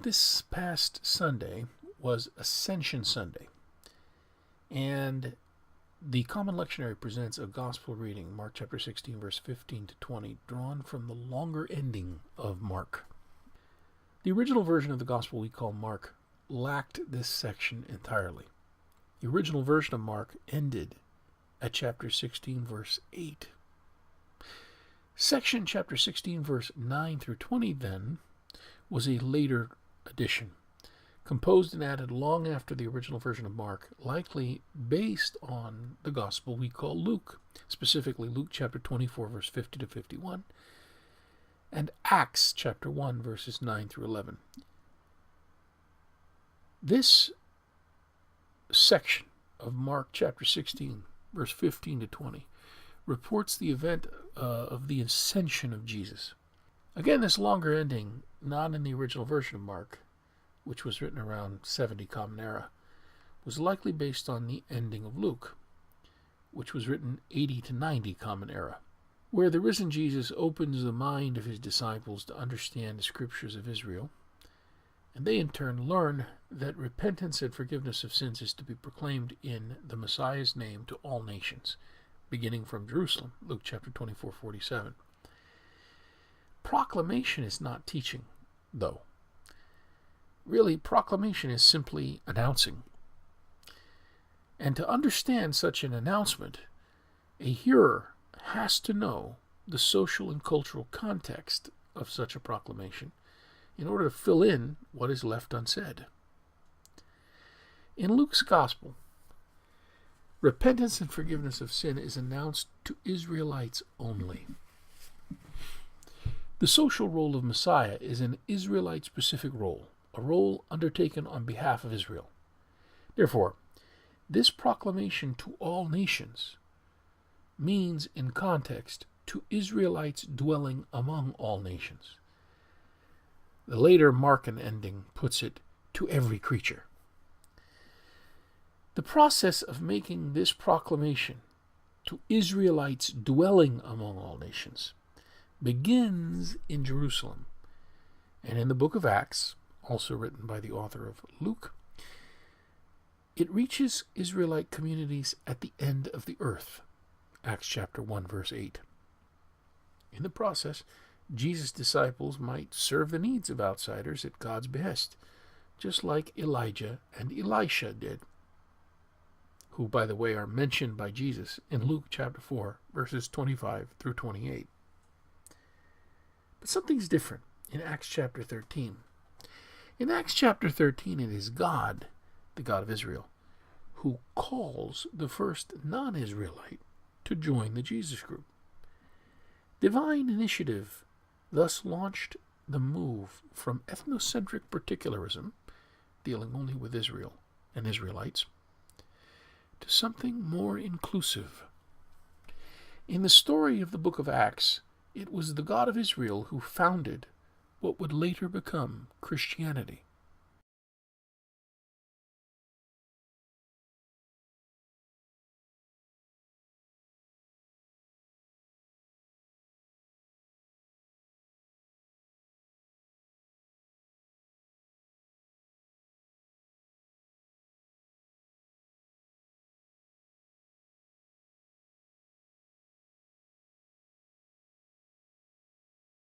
This past Sunday was Ascension Sunday, and the Common Lectionary presents a gospel reading, Mark chapter 16, verse 15 to 20, drawn from the longer ending of Mark. The original version of the gospel we call Mark lacked this section entirely. The original version of Mark ended at chapter 16, verse 8. Section chapter 16, verse 9 through 20, then, was a later addition, composed and added long after the original version of Mark, likely based on the gospel we call Luke, specifically Luke chapter 24, verse 50 to 51, and Acts chapter 1, verses 9 through 11. This section of Mark chapter 16, verse 15 to 20, reports the event of the ascension of Jesus. Again, this longer ending, not in the original version of Mark, which was written around 70 Common Era, was likely based on the ending of Luke, which was written 80 to 90 Common Era, where the risen Jesus opens the mind of his disciples to understand the scriptures of Israel, and they in turn learn that repentance and forgiveness of sins is to be proclaimed in the Messiah's name to all nations, beginning from Jerusalem, Luke chapter 24:47. Proclamation is not teaching, though. Really, proclamation is simply announcing. And to understand such an announcement, a hearer has to know the social and cultural context of such a proclamation in order to fill in what is left unsaid. In Luke's Gospel, repentance and forgiveness of sin is announced to Israelites only. The social role of Messiah is an Israelite-specific role, a role undertaken on behalf of Israel. Therefore, this proclamation to all nations means, in context, to Israelites dwelling among all nations. The later Markan ending puts it to every creature. The process of making this proclamation to Israelites dwelling among all nations begins in Jerusalem, and in the book of Acts, also written by the author of Luke, it reaches Israelite communities at the end of the earth, Acts chapter 1, verse 8. In the process, Jesus' disciples might serve the needs of outsiders at God's behest, just like Elijah and Elisha did, who, by the way, are mentioned by Jesus in Luke chapter 4, verses 25 through 28. But something's different in Acts chapter 13. In Acts chapter 13, it is God, the God of Israel, who calls the first non-Israelite to join the Jesus group. Divine initiative thus launched the move from ethnocentric particularism, dealing only with Israel and Israelites, to something more inclusive. In the story of the book of Acts, it was the God of Israel who founded what would later become Christianity.